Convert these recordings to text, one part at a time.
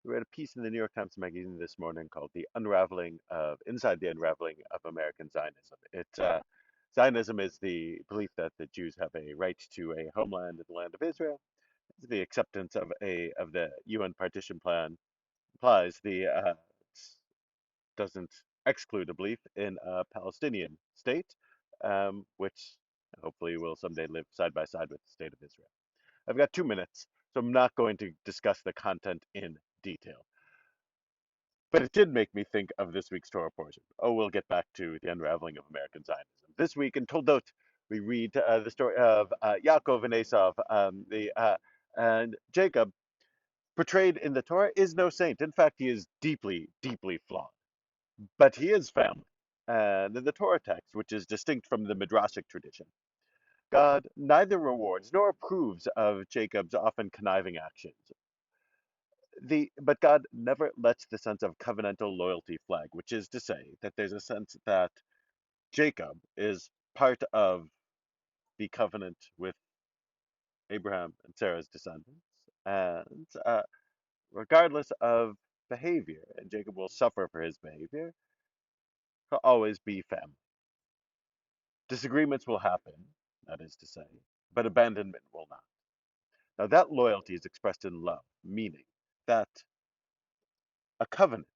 I read a piece in the New York Times Magazine this morning called "The Unraveling of Inside the Unraveling of American Zionism." Zionism is the belief that the Jews have a right to a homeland in the land of Israel. The acceptance of the UN partition plan implies the doesn't exclude a belief in a Palestinian state, which hopefully will someday live side by side with the state of Israel. I've got 2 minutes, so I'm not going to discuss the content in detail. But it did make me think of this week's Torah portion. Oh, we'll get back to the unraveling of American Zionism. This week in Toldot, we read the story of Yaakov and Esav. And Jacob, portrayed in the Torah, is no saint. In fact, he is deeply, deeply flawed. But he is family. And in the Torah text, which is distinct from the Midrashic tradition, God neither rewards nor approves of Jacob's often conniving actions. But God never lets the sense of covenantal loyalty flag, which is to say that there's a sense that Jacob is part of the covenant with Abraham and Sarah's descendants, and regardless of behavior, and Jacob will suffer for his behavior, he'll always be family. Disagreements will happen, that is to say, but abandonment will not. Now, that loyalty is expressed in love, meaning that a covenant,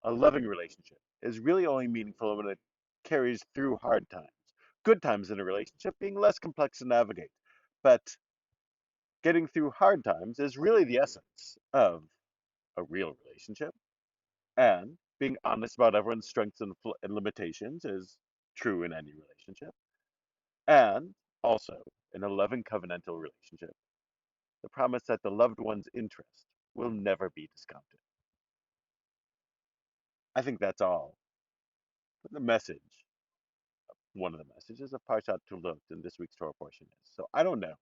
a loving relationship, is really only meaningful when it carries through hard times. Good times in a relationship being less complex to navigate. But getting through hard times is really the essence of a real relationship. And being honest about everyone's strengths and limitations is true in any relationship. And also, in a loving covenantal relationship, the promise that the loved one's interest will never be discounted. I think that's all the message, one of the messages of Parshat Toldot in this week's Torah portion is. So I don't know.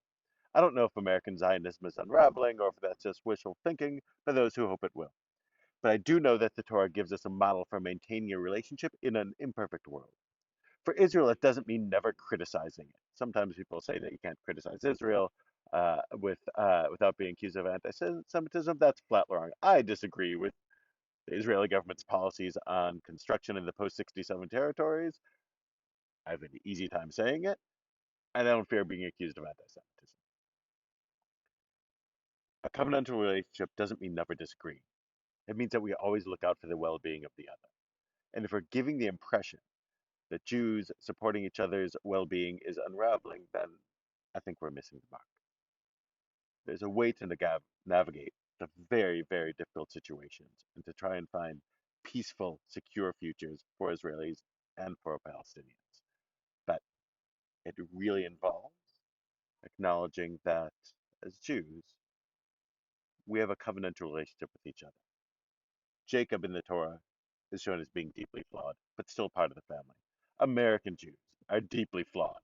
I don't know if American Zionism is unraveling or if that's just wishful thinking for those who hope it will. But I do know that the Torah gives us a model for maintaining a relationship in an imperfect world. For Israel, it doesn't mean never criticizing it. Sometimes people say that you can't criticize Israel without being accused of anti-Semitism. That's flat wrong. I disagree with the Israeli government's policies on construction in the post-67 territories. I have an easy time saying it, and I don't fear being accused of anti-Semitism. A covenantal relationship doesn't mean never disagree. It means that we always look out for the well-being of the other. And if we're giving the impression that Jews supporting each other's well-being is unraveling, then I think we're missing the mark. There's a way to navigate the very, very difficult situations and to try and find peaceful, secure futures for Israelis and for Palestinians. But it really involves acknowledging that as Jews, we have a covenantal relationship with each other. Jacob in the Torah is shown as being deeply flawed, but still part of the family. American Jews are deeply flawed,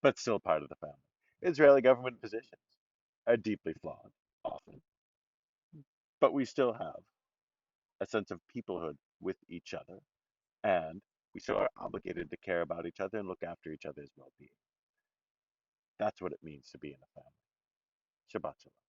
but still part of the family. Israeli government positions are deeply flawed, often, but we still have a sense of peoplehood with each other, and we still are obligated to care about each other and look after each other's well being. That's what it means to be in a family. Shabbat Shalom.